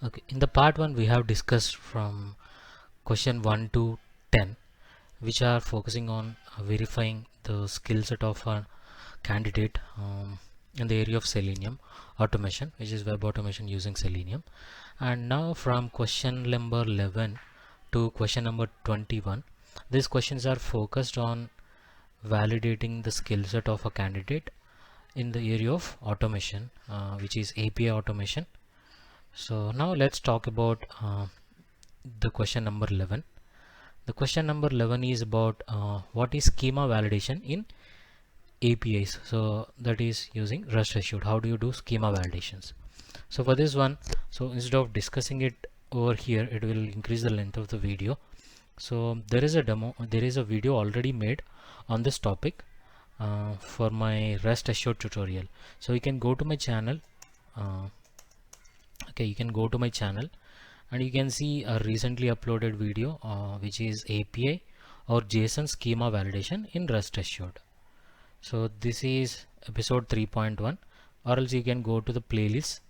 Okay, in the part 1 we have discussed from question 1 to 10, which are focusing on verifying the skill set of a candidate in the area of Selenium automation, which is web automation using Selenium. And now from question number 11 to question number 21, these questions are focused on validating the skill set of a candidate in the area of automation, which is API automation. So now let's talk about the question number 11. The question number 11 is about what is schema validation in APIs. So that is using REST assured. How do you do schema validations? So for this one, so instead of discussing it over here, it will increase the length of the video. So there is a demo, there is a video already made on this topic for my REST assured tutorial. So you can go to my channel. Okay, you can go to my channel and you can see a recently uploaded video which is API or JSON schema validation in REST assured. So this is episode 3.1, or else you can go to the playlist.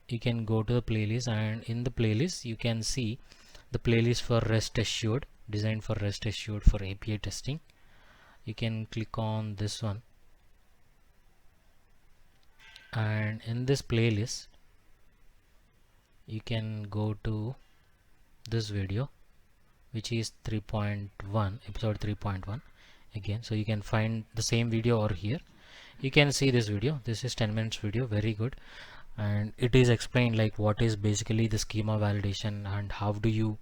You can go to the playlist, and in the playlist you can see the playlist for REST assured, designed for REST assured for API testing. You can click on this one, and in this playlist you can go to this video, which is 3.1, episode 3.1 again. So you can find the same video over here. You can see this video. This is 10 minutes video, very good, and it is explained like what is basically the schema validation and how do you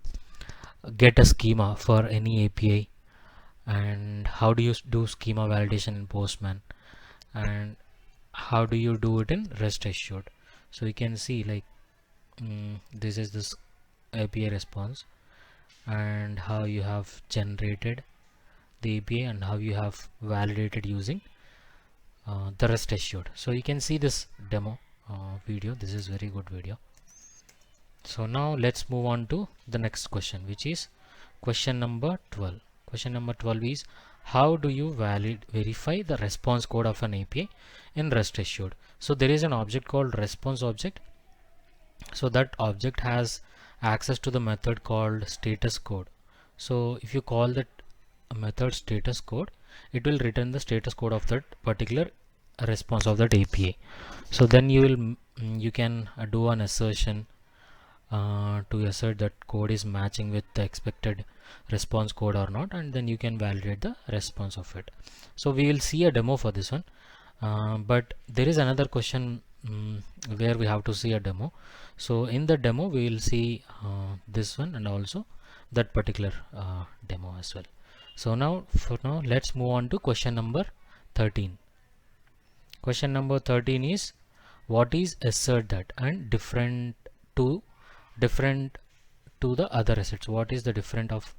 get a schema for any API, and how do you do schema validation in Postman, and how do you do it in REST assured. So you can see like this is this API response and how you have generated the API and how you have validated using the REST assured. So you can see this demo video. This is very good video. So now let's move on to the next question, which is question number 12. Question number 12 is how do you verify the response code of an API in REST assured. So there is an object called response object. So that object has access to the method called status code. So if you call that method status code, it will return the status code of that particular response of that API. So then you can do an assertion to assert that code is matching with the expected response code or not, and then you can validate the response of it. So we will see a demo for this one, but there is another question where we have to see a demo. So in the demo we will see this one and also that particular demo as well. So now for now let's move on to question number 13. Question number 13 is what is assert that and different to the other assets. What is the different of,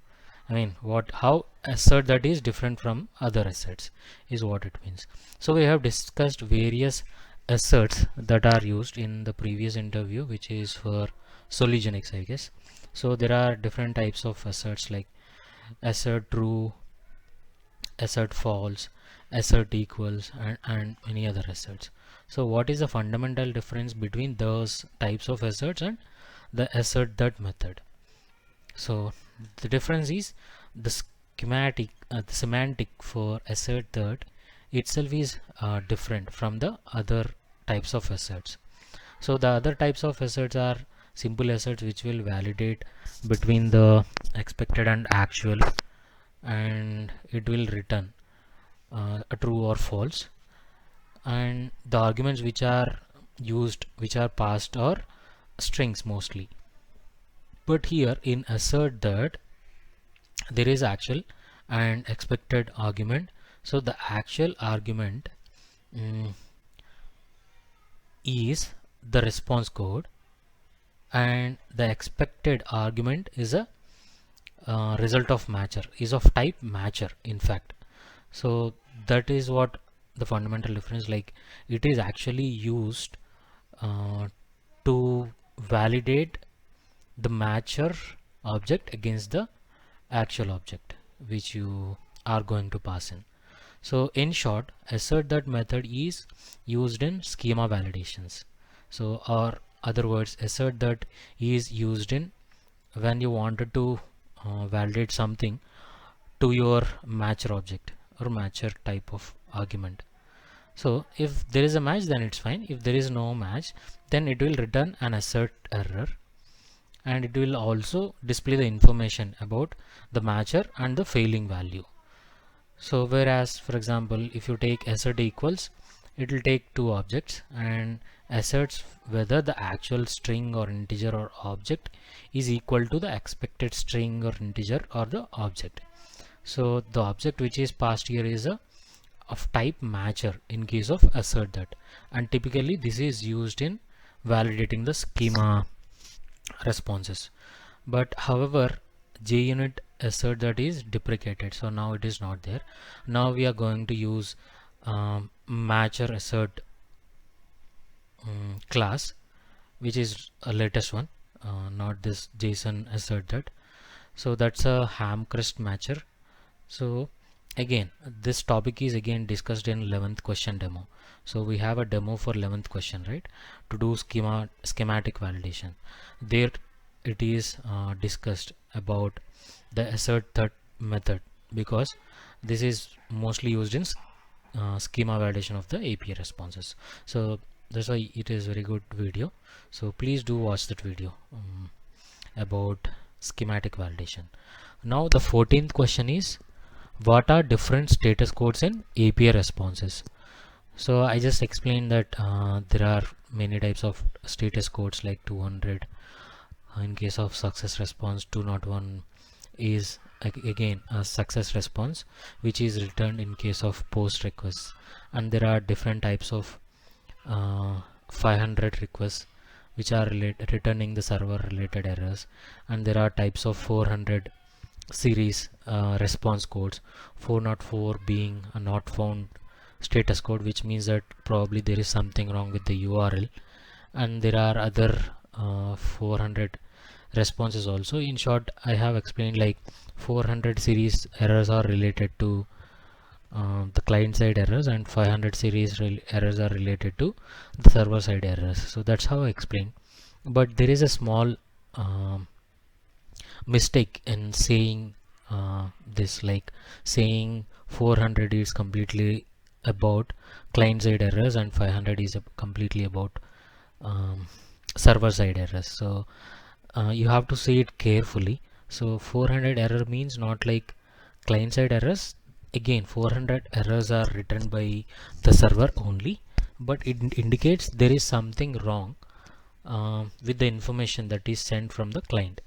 how assert that is different from other assets is what it means. So we have discussed various asserts that are used in the previous interview, which is for Solugenix, I guess. So there are different types of asserts like assert true, assert false, assert equals, and many other asserts. So what is the fundamental difference between those types of asserts and the assert that method? So the difference is the schematic, the semantic for assert that itself is different from the other types of asserts. So the other types of asserts are simple asserts which will validate between the expected and actual, and it will return a true or false, and the arguments which are used, which are passed, are strings mostly. But here in assert that there is actual and expected argument. So the actual argument is the response code, and the expected argument is a result of matcher, is of type matcher in fact. So that is what the fundamental difference, like it is actually used to validate the matcher object against the actual object which you are going to pass in. So in short, assert that method is used in schema validations. So or other words, assert that is used in when you wanted to validate something to your matcher object or matcher type of argument. So if there is a match, then it's fine. If there is no match, then it will return an assert error, and it will also display the information about the matcher and the failing value. So whereas, for example, if you take assert equals, it will take two objects and asserts whether the actual string or integer or object is equal to the expected string or integer or the object. So the object which is passed here is a of type matcher in case of assert that, and typically this is used in validating the schema responses. But however, JUnit assert that is deprecated, so now it is not there. Now we are going to use matcher assert class, which is a latest one, not this JSON assert that. So that's a ham crest matcher. So again, this topic is again discussed in 11th question demo. So we have a demo for 11th question, right, to do schematic validation. There it is discussed about the assert that method, because this is mostly used in schema validation of the API responses. So that's why it is very good video. So please do watch that video about schematic validation. Now the 14th question is, what are different status codes in API responses? So I just explained that there are many types of status codes, like 200 in case of success response, 201 is again a success response which is returned in case of post requests, and there are different types of 500 requests which are returning the server related errors, and there are types of 400 series response codes, 404 being a not found status code, which means that probably there is something wrong with the URL, and there are other 400 responses also. In short, I have explained like 400 series errors are related to the client side errors, and 500 series errors are related to the server side errors. So that's how I explained. But there is a small mistake in saying this, like saying 400 is completely about client side errors and 500 is completely about server side errors. So you have to say it carefully. So 400 error means not like client side errors. Again, 400 errors are written by the server only, but it indicates there is something wrong with the information that is sent from the client.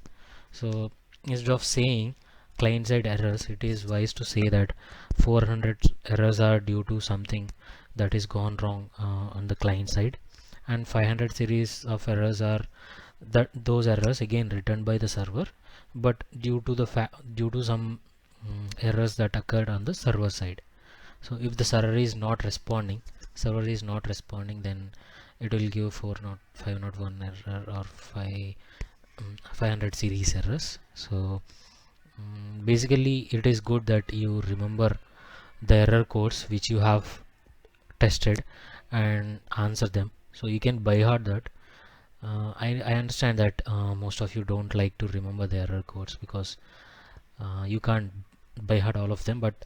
So instead of saying client side errors, it is wise to say that 400 errors are due to something that is gone wrong on the client side, and 500 series of errors are those errors again written by the server, but due to some errors that occurred on the server side. So if the server is not responding, then it will give 501 error or 500 series errors. So basically it is good that you remember the error codes which you have tested and answer them, so you can by heart that. I understand that most of you don't like to remember the error codes because you can't by heart all of them, but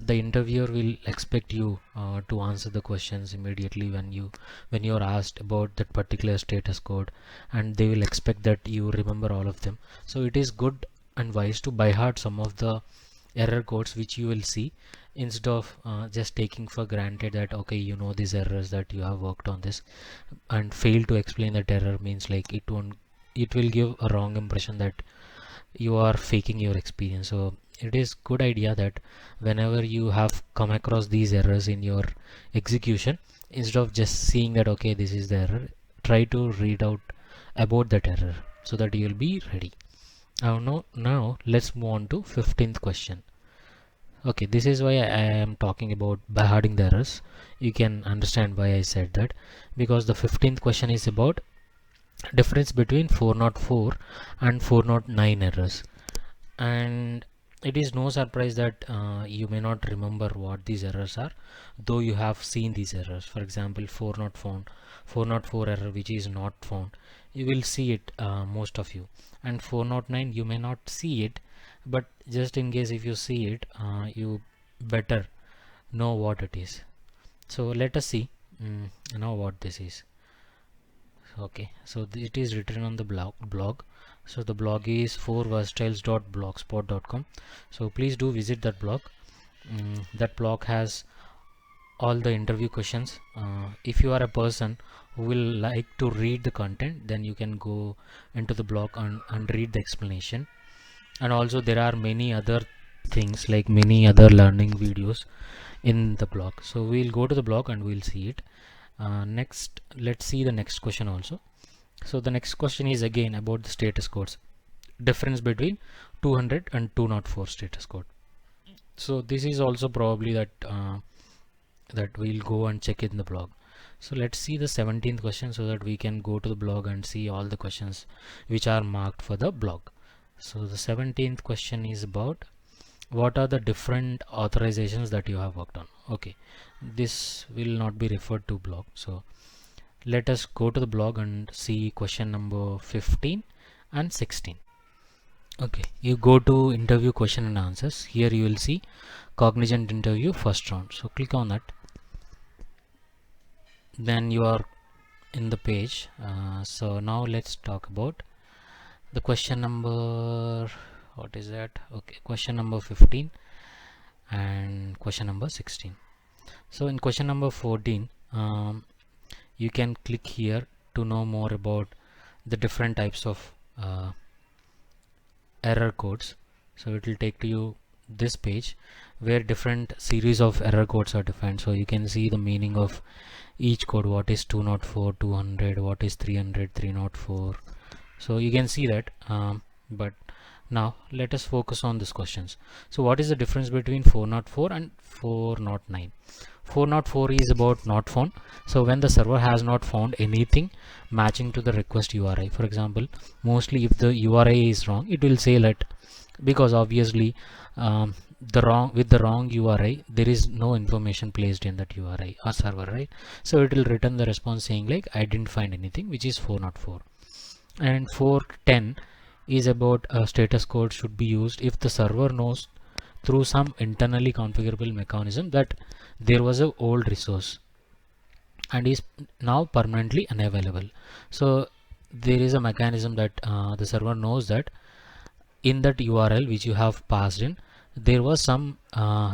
the interviewer will expect you to answer the questions immediately when you are asked about that particular status code, and they will expect that you remember all of them. So it is good and wise to by heart some of the error codes which you will see, instead of just taking for granted that okay, you know these errors, that you have worked on this, and fail to explain that error means like it will give a wrong impression that you are faking your experience. So it is good idea that whenever you have come across these errors in your execution, instead of just seeing that okay, this is the error, try to read out about that error so that you will be ready. Now let's move on to 15th question. Okay, this is why I am talking about by hearting the errors. You can understand why I said that, because the 15th question is about difference between 404 and 409 errors. And it is no surprise that you may not remember what these errors are, though you have seen these errors. For example, 4 not found, 404 error which is not found, you will see it, most of you, and 409 you may not see it, but just in case if you see it, you better know what it is. So let us see now what this is. Okay, so it is written on the blog. So the blog is 4versatilesblogspot.com. so please do visit that blog. That blog has all the interview questions. If you are a person who will like to read the content, then you can go into the blog and read the explanation. And also there are many other things, like many other learning videos in the blog. So we'll go to the blog and we'll see it. Next, let's see the next question also. So the next question is again about the status codes, difference between 200 and 204 status code. So this is also probably that we'll go and check in the blog. So let's see the 17th question, so that we can go to the blog and see all the questions which are marked for the blog. So the 17th question is about what are the different authorizations that you have worked on. Okay, this will not be referred to blog. So let us go to the blog and see question number 15 and 16. Okay, you go to interview question and answers. Here you will see Cognizant interview first round. So click on that. Then you are in the page. So now let's talk about the question number, what is that? Okay, question number 15 and question number 16. So in question number 14, you can click here to know more about the different types of error codes. So it will take to you this page where different series of error codes are defined. So you can see the meaning of each code, what is 204, 200, what is 300, 304. So you can see that, but now let us focus on these questions. So what is the difference between 404 and 409? 404 is about not found. So when the server has not found anything matching to the request URI, for example, mostly if the URI is wrong, it will say that, because obviously with the wrong URI there is no information placed in that URI or server, right? So it will return the response saying like I didn't find anything, which is 404. And 410 is about a status code should be used if the server knows through some internally configurable mechanism that there was an old resource and is now permanently unavailable. So there is a mechanism that the server knows that in that URL which you have passed in, there was some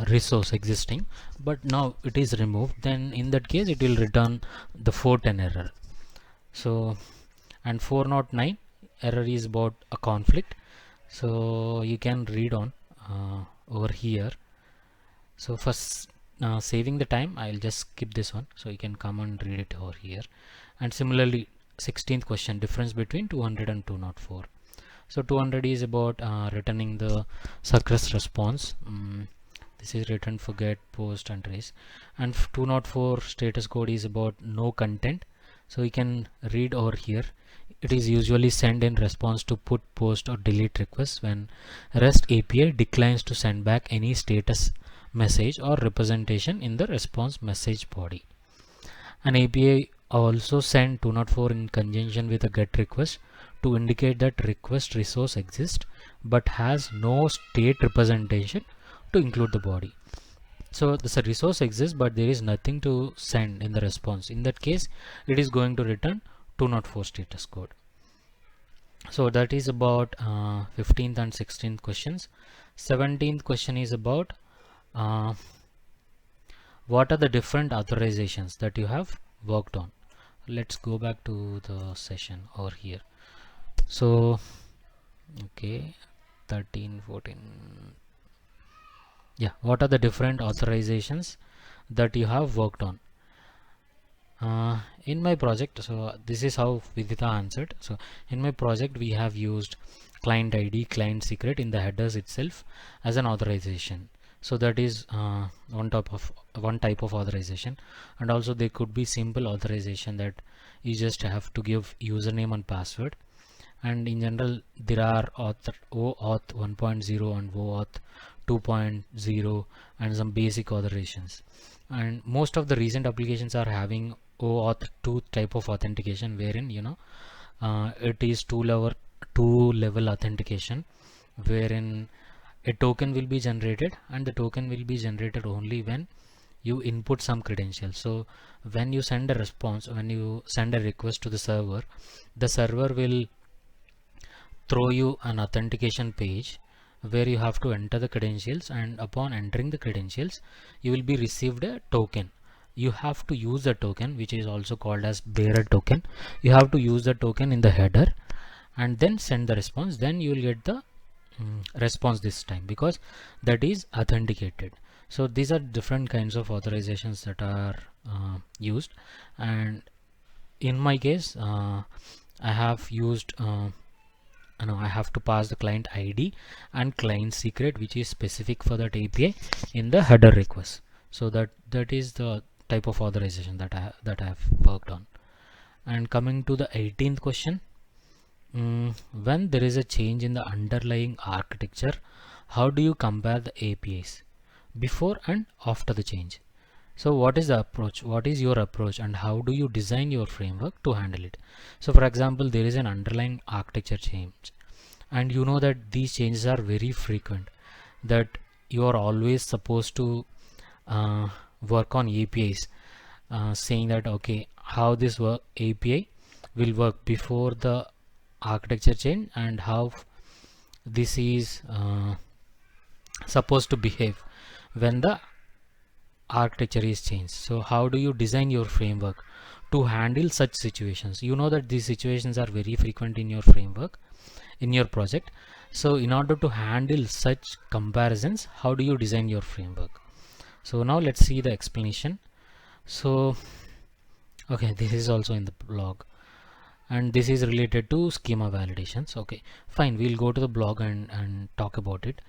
resource existing, but now it is removed. Then in that case it will return the 410 error. So, and 409 error is about a conflict. So you can read on over here. So first, saving the time, I'll just skip this one, so you can come and read it over here. And similarly, 16th question, difference between 200 and 204. So 200 is about returning the success response. This is return, forget, post and trace. And 204 status code is about no content. So you can read over here. It is usually send in response to put, post or delete requests when REST API declines to send back any status message or representation in the response message body. An API also send 204 in conjunction with a GET request to indicate that request resource exists but has no state representation to include the body. So this resource exists but there is nothing to send in the response. In that case, it is going to return 204 status code. So that is about 15th and 16th questions. 17th question is about what are the different authorizations that you have worked on. Let's go back to the session over here. So okay, 13, 14, yeah, what are the different authorizations that you have worked on? In my project, so this is how Vidita answered. So in my project we have used client ID, client secret in the headers itself as an authorization. So that is one type of authorization. And also there could be simple authorization that you just have to give username and password, and in general there are OAuth 1.0 and OAuth 2.0 and some basic authorizations, and most of the recent applications are having OAuth 2 type of authentication, wherein it is two level authentication, wherein a token will be generated, and the token will be generated only when you input some credentials. So when you send a response, when you send a request to the server will throw you an authentication page where you have to enter the credentials, and upon entering the credentials you will be received a token. You have to use the token, which is also called as bearer token. You have to use the token in the header and then send the response. Then you will get the response this time, because that is authenticated. So these are different kinds of authorizations that are used, and in my case I have used I have to pass the client ID and client secret, which is specific for that API, in the header request. So that is the type of authorization that I have worked on. And coming to the 18th question, when there is a change in the underlying architecture, how do you compare the APIs before and after the change? So what is the approach? What is your approach, and how do you design your framework to handle it? So for example, there is an underlying architecture change, and you know that these changes are very frequent, that you are always supposed to work on APIs, saying that okay, how this API will work before the architecture change, and how this is supposed to behave when the architecture is changed. So how do you design your framework to handle such situations? You know that these situations are very frequent in your framework, in your project. So in order to handle such comparisons, how do you design your framework? So now let's see the explanation. So okay, this is also in the blog, and this is related to schema validations. Okay, fine, we'll go to the blog and talk about it.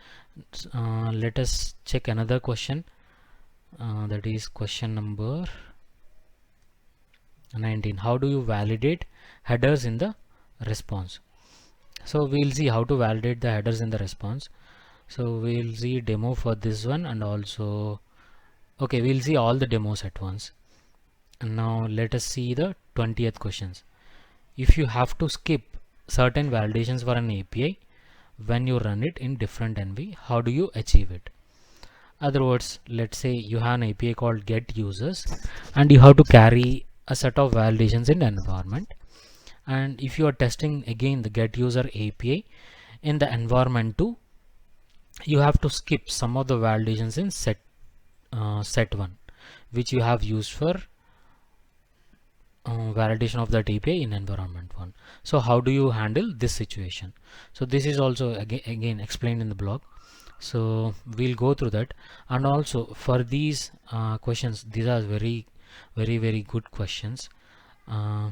Let us check another question. That is question number 19. How do you validate headers in the response? So we'll see how to validate the headers in the response. So we'll see demo for this one, and also okay, we'll see all the demos at once. And now let us see the 20th questions. If you have to skip certain validations for an API when you run it in different env, how do you achieve it? Other words, let's say you have an API called get users, and you have to carry a set of validations in the environment. And if you are testing again the get user API in the environment 2, you have to skip some of the validations in set1, which you have used for validation of that API in environment 1. So how do you handle this situation? So this is also again explained in the blog. So we'll go through that. And also for these questions, these are very good questions.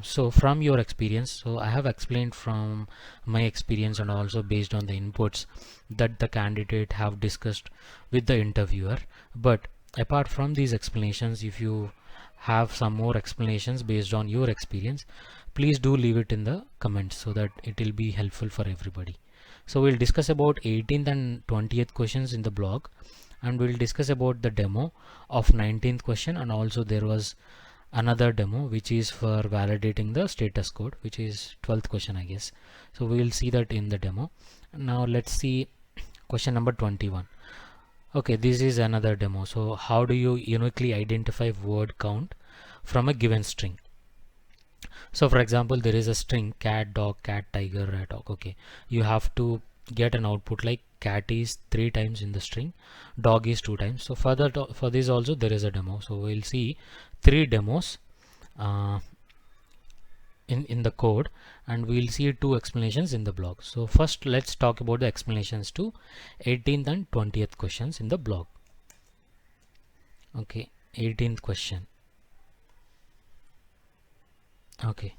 So from your experience, so I have explained from my experience and also based on the inputs that the candidate have discussed with the interviewer. But apart from these explanations, if you have some more explanations based on your experience, please do leave it in the comments so that it will be helpful for everybody. So we'll discuss about 18th and 20th questions in the blog, and we'll discuss about the demo of 19th question, and also there was another demo which is for validating the status code, which is 12th question, I guess. So we will see that in the demo. Now let's see question number 21. Okay, this is another demo. So how do you uniquely identify word count from a given string? So for example, there is a string cat, dog, cat, tiger, rat, dog. Okay, you have to get an output like cat is 3 times in the string, dog is 2 times. So for this also there is a demo. So we'll see 3 demos in the code, and we'll see 2 explanations in the blog. So first let's talk about the explanations to 18th and 20th questions in the blog. Okay, 18th question. Okay,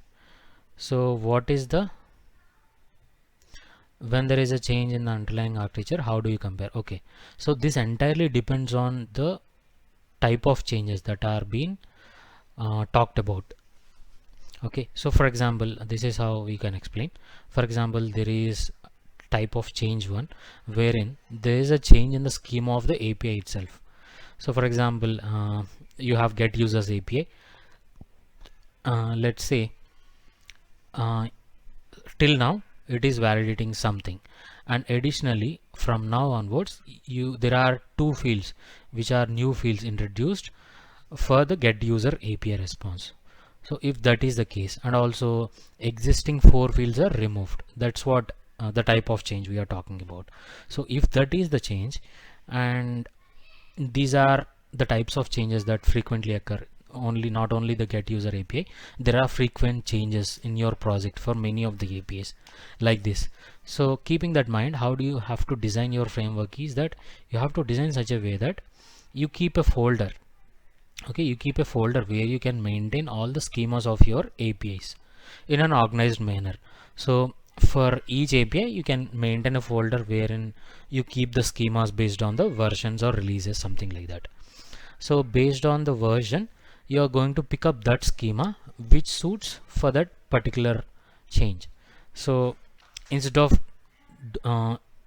so what is the when there is a change in the underlying architecture, how do you compare? Okay, so this entirely depends on the type of changes that are being talked about. Okay, so for example, this is how we can explain. For example, there is type of change one wherein there is a change in the schema of the API itself. So for example, you have get users API. Let's say uh, till now it is validating something, and additionally from now onwards there are two fields which are new fields introduced for the get user API response. So if that is the case, and also existing four fields are removed, that's what the type of change we are talking about. So if that is the change, and these are the types of changes that frequently occur, not only the get user API, there are frequent changes in your project for many of the APIs like this. So keeping that in mind, how do you have to design your framework is that you have to design such a way that you keep a folder. Okay, you keep a folder where you can maintain all the schemas of your APIs in an organized manner. So for each API you can maintain a folder wherein you keep the schemas based on the versions or releases, something like that. So based on the version, you are going to pick up that schema which suits for that particular change. So instead of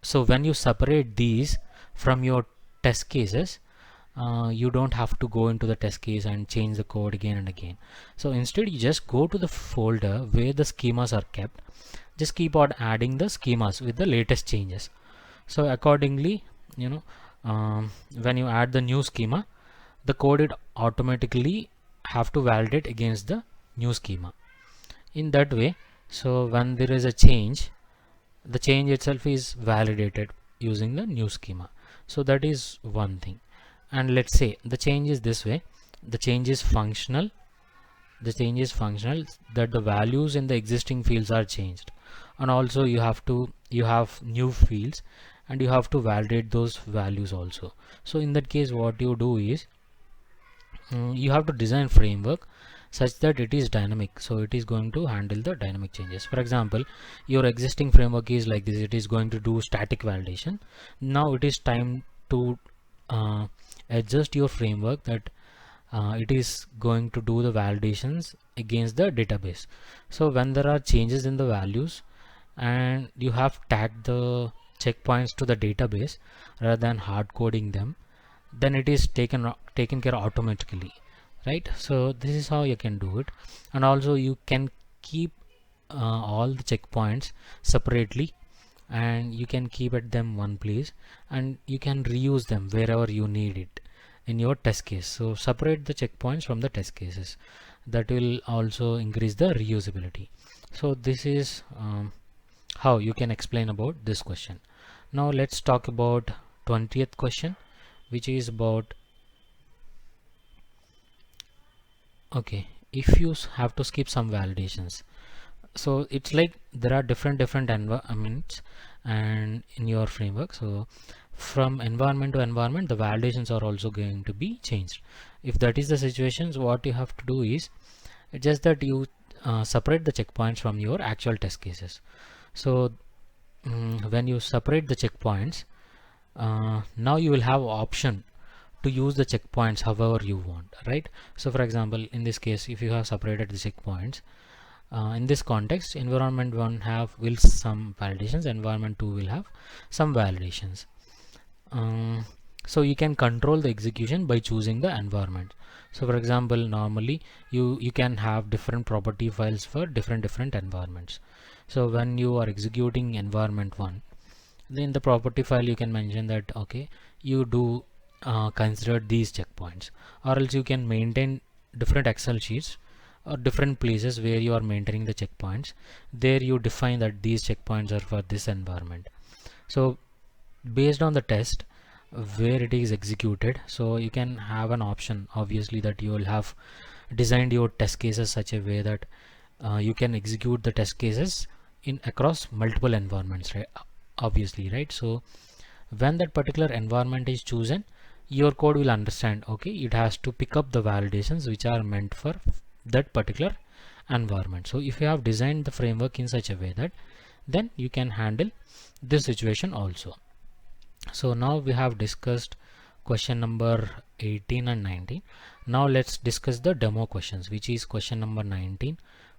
so when you separate these from your test cases, you don't have to go into the test case and change the code again and again. So instead you just go to the folder where the schemas are kept, just keep on adding the schemas with the latest changes. So accordingly, when you add the new schema, the code it automatically have to validate against the new schema. In that way, so when there is a change, the change itself is validated using the new schema. So that is one thing. And let's say the change is this way, the change is functional, that the values in the existing fields are changed, and also you have new fields and you have to validate those values also. So in that case, what you do is you have to design framework such that it is dynamic, so it is going to handle the dynamic changes. For example, your existing framework is like this, it is going to do static validation. Now it is time to adjust your framework that it is going to do the validations against the database. So when there are changes in the values and you have tagged the checkpoints to the database rather than hard coding them, then it is taken care automatically, right? So this is how you can do it. And also you can keep all the checkpoints separately, and you can keep at them one place, and you can reuse them wherever you need it in your test case. So separate the checkpoints from the test cases. That will also increase the reusability. So this is how you can explain about this question. Now let's talk about 20th question, which is about, okay, if you have to skip some validations. So it's like there are different environments and in your framework. So from environment to environment, the validations are also going to be changed. If that is the situations, what you have to do is just that you separate the checkpoints from your actual test cases. So when you separate the checkpoints, now you will have option to use the checkpoints however you want, right? So for example, in this case, if you have separated the checkpoints, in this context, environment 1 will some validations, environment 2 will have some validations. So you can control the execution by choosing the environment. So for example, normally you can have different property files for different environments. So when you are executing environment 1, then the property file you can mention that, okay, you do consider these checkpoints, or else you can maintain different Excel sheets or different places where you are maintaining the checkpoints. There you define that these checkpoints are for this environment. So based on the test where it is executed, so you can have an option, obviously, that you will have designed your test cases such a way that you can execute the test cases in across multiple environments, right? Obviously, right? So when that particular environment is chosen, your code will understand, okay, it has to pick up the validations which are meant for that particular environment. So if you have designed the framework in such a way that, then you can handle this situation also. So now we have discussed question number 18 and 19. Now let's discuss the demo questions, which is question number 19,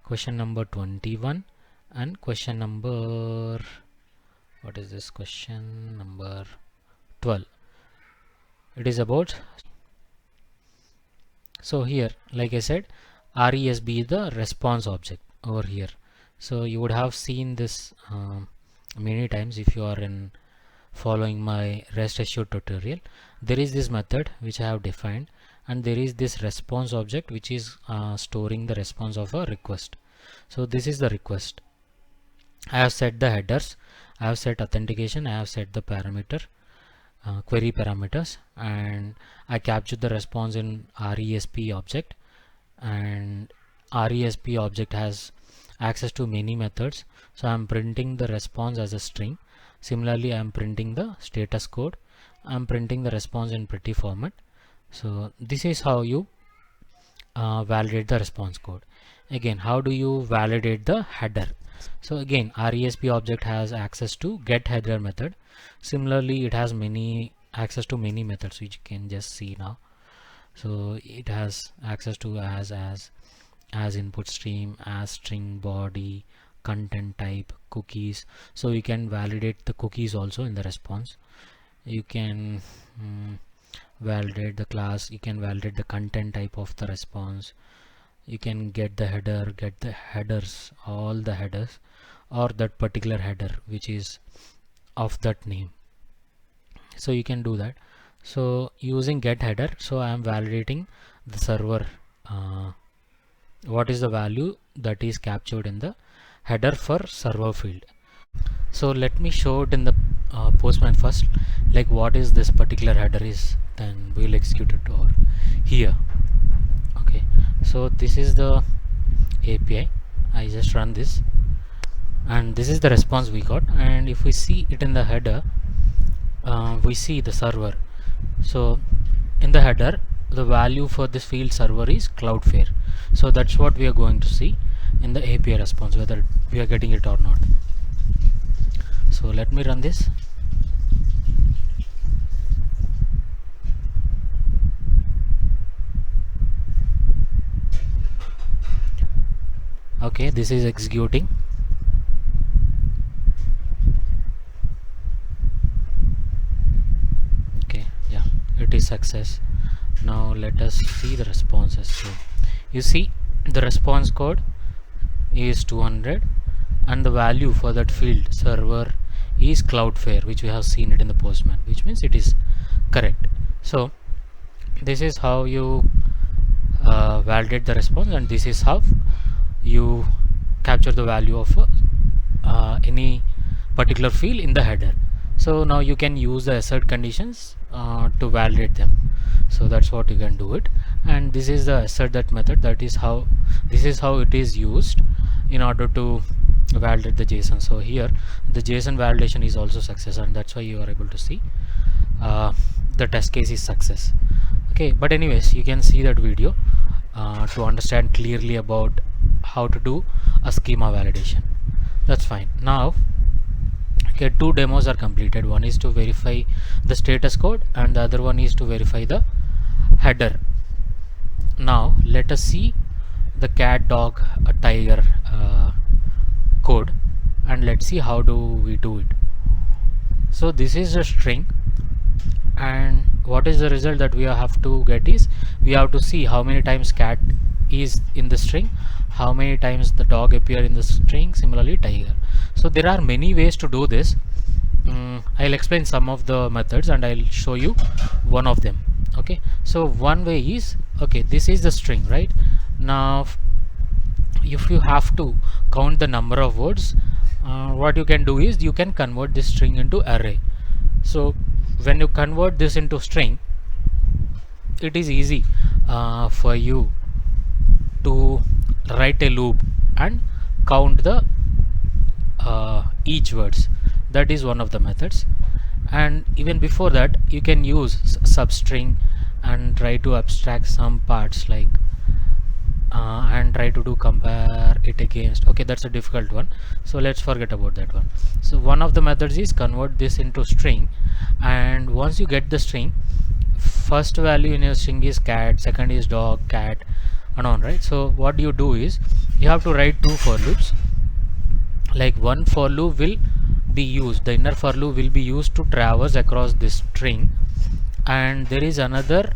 question number 21, and question number, what is this, question number 12. It is about, so here like I said, RESB is the response object over here. So you would have seen this many times if you are in following my REST assured tutorial. There is this method which I have defined, and there is this response object which is storing the response of a request. So this is the request. I have set the headers, I have set authentication, I have set the parameter, query parameters, and I captured the response in RESP object, and RESP object has access to many methods. So I am printing the response as a string. Similarly, I am printing the status code, I am printing the response in pretty format. So this is how you validate the response code. Again, how do you validate the header? So again, RESP object has access to get header method. Similarly, it has access to many methods which you can just see now. So it has access to as input stream, as string, body, content type, cookies. So you can validate the cookies also in the response. You can validate the class, you can validate the content type of the response. You can get the header, get the headers, all the headers, or that particular header which is of that name. So you can do that. So using get header, so I am validating the server, what is the value that is captured in the header for server field. So let me show it in the Postman first, like what is this particular header is, then we'll execute it over here. Okay, so this is the API. I just run this, and this is the response we got. And if we see it in the header, we see the server. So in the header, the value for this field server is Cloudflare. So that's what we are going to see in the API response, whether we are getting it or not. So let me run this. Okay, this is executing. Okay, yeah, it is success. Now let us see the responses. So you see the response code is 200, and the value for that field server is Cloudflare, which we have seen it in the Postman, which means it is correct. So this is how you validate the response, and this is how you capture the value of any particular field in the header. So now you can use the assert conditions to validate them. So that's what you can do it, and this is the assert that method. That is how, this is how it is used in order to validate the JSON. So here the JSON validation is also success, and that's why you are able to see the test case is success. Okay, but anyways, you can see that video to understand clearly about how to do a schema validation. That's fine. Now okay, two demos are completed. One is to verify the status code, and the other one is to verify the header. Now let us see the cat, dog, a tiger code, and let's see how do we do it. So this is a string, and what is the result that we have to get is, we have to see how many times cat is in the string, how many times the dog appear in the string, similarly tiger. So there are many ways to do this. I'll explain some of the methods and I'll show you one of them. Okay, so one way is, okay, this is the string, right? Now if you have to count the number of words, what you can do is you can convert this string into array. So when you convert this into string, it is easy for you to write a loop and count the each words. That is one of the methods. And even before that, you can use substring and try to abstract some parts, like and try to do compare it against. Okay, that's a difficult one, so let's forget about that one. So one of the methods is convert this into string, and once you get the string, first value in your string is cat, second is dog, cat, unknown, right? So what you do is you have to write two for loops. Like one for loop will be used, the inner for loop will be used to traverse across this string, and there is another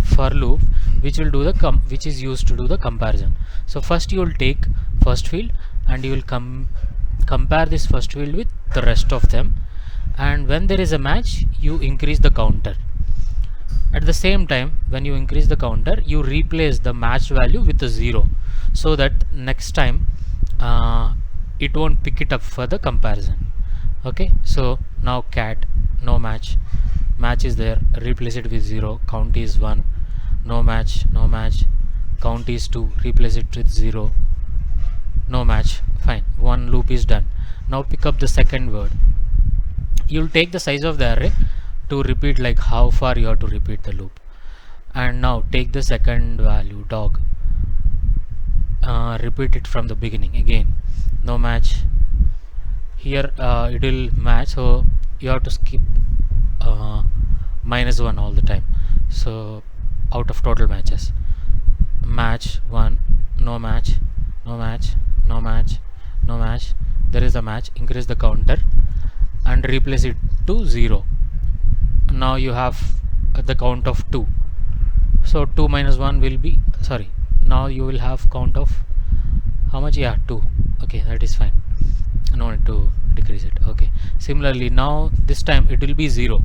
for loop which will do the which is used to do the comparison. So first you will take first field and you will compare this first field with the rest of them, and when there is a match you increase the counter. At the same time, when you increase the counter, you replace the matched value with a 0, so that next time it won't pick it up for the comparison. Okay, so now cat no match, match is there, replace it with 0, count is 1, no match, no match, count is 2, replace it with 0, no match. Fine, one loop is done. Now pick up the second word. You'll take the size of the array to repeat, like how far you have to repeat the loop. And now take the second value, dog, repeat it from the beginning again, no match. Here it will match, so you have to skip -1 all the time. So out of total matches, match 1, no match, no match, no match, no match, there is a match, increase the counter and replace it to 0. Now you have the count of 2, so 2 minus 1 will be, sorry, now you will have count of how much? Yeah, 2. Okay, that is fine, no need to decrease it. Okay, similarly now this time it will be 0,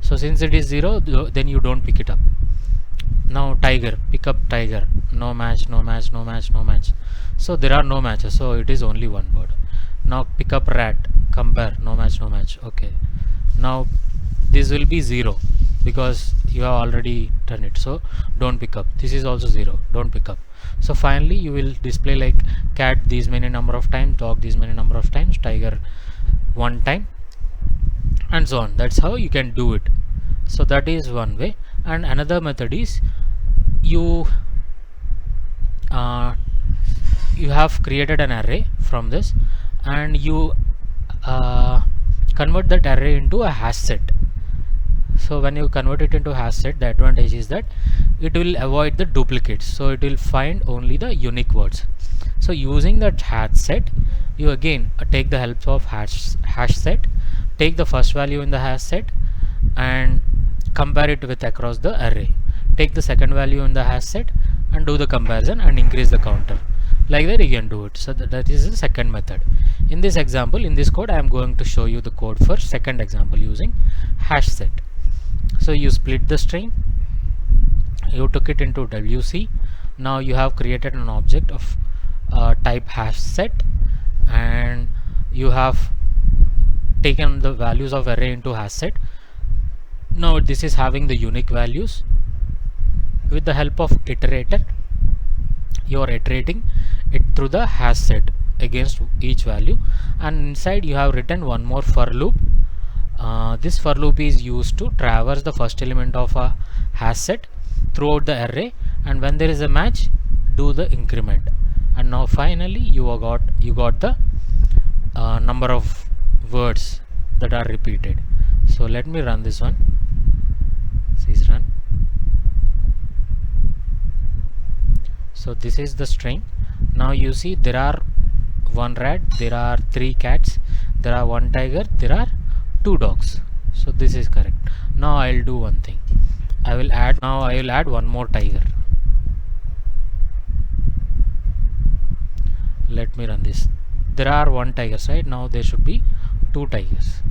so since it is 0, then you don't pick it up. Now tiger, pick up tiger, no match, no match, no match, no match, so there are no matches, so it is only one word. Now pick up rat, compare, no match, no match. Okay, now this will be 0 because you have already done it, so don't pick up. This is also 0, don't pick up. So finally you will display like cat these many number of times, dog these many number of times, tiger one time, and so on. That's how you can do it. So that is one way. And another method is you have created an array from this, and you convert that array into a hash set. So when you convert it into hash set, the advantage is that it will avoid the duplicates, so it will find only the unique words. So using that hash set, you again take the help of hash set, take the first value in the hash set and compare it with across the array, take the second value in the hash set and do the comparison and increase the counter. Like that you can do it. So that is the second method. In this example, in this code, I am going to show you the code for second example using hash set. So you split the string, you took it into WC. Now you have created an object of type hash set, and you have taken the values of array into hash set. Now this is having the unique values. With the help of iterator, you are iterating it through the hash set against each value, and inside you have written one more for loop. This for loop is used to traverse the first element of a hash set throughout the array, and when there is a match, do the increment. And now finally you got the number of words that are repeated. So let me run this one. Please run. So this is the string. Now you see there are one rat, there are 3 cats, there are 1 tiger, there are 2 dogs. So this is correct. Now I'll do one thing. I will add one more tiger. Let me run this. There are 1 tiger, right? Now there should be 2 tigers.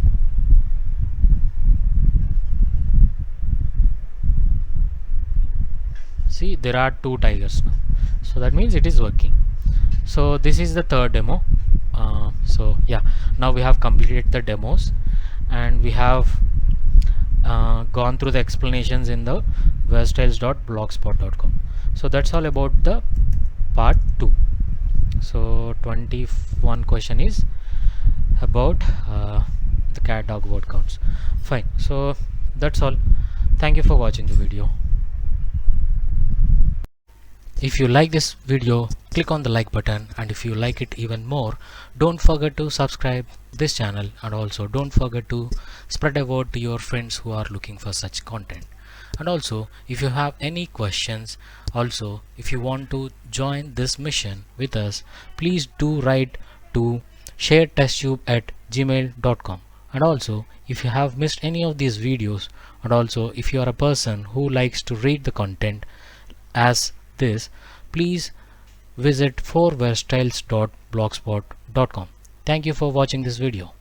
See, there are 2 tigers now. So that means it is working. So this is the third demo. So yeah, now we have completed the demos, and we have gone through the explanations in the verstyles.blogspot.com. So that's all about the part 2. So 21 question is about the cat dog word counts. Fine. So that's all. Thank you for watching the video. If you like this video, click on the like button, and if you like it even more, don't forget to subscribe this channel, and also don't forget to spread a word to your friends who are looking for such content. And also, if you have any questions, also if you want to join this mission with us, please do write to sharetesttube@gmail.com. And also, if you have missed any of these videos, and also if you are a person who likes to read the content as this, please visit 4verstyles.blogspot.com. Thank you for watching this video.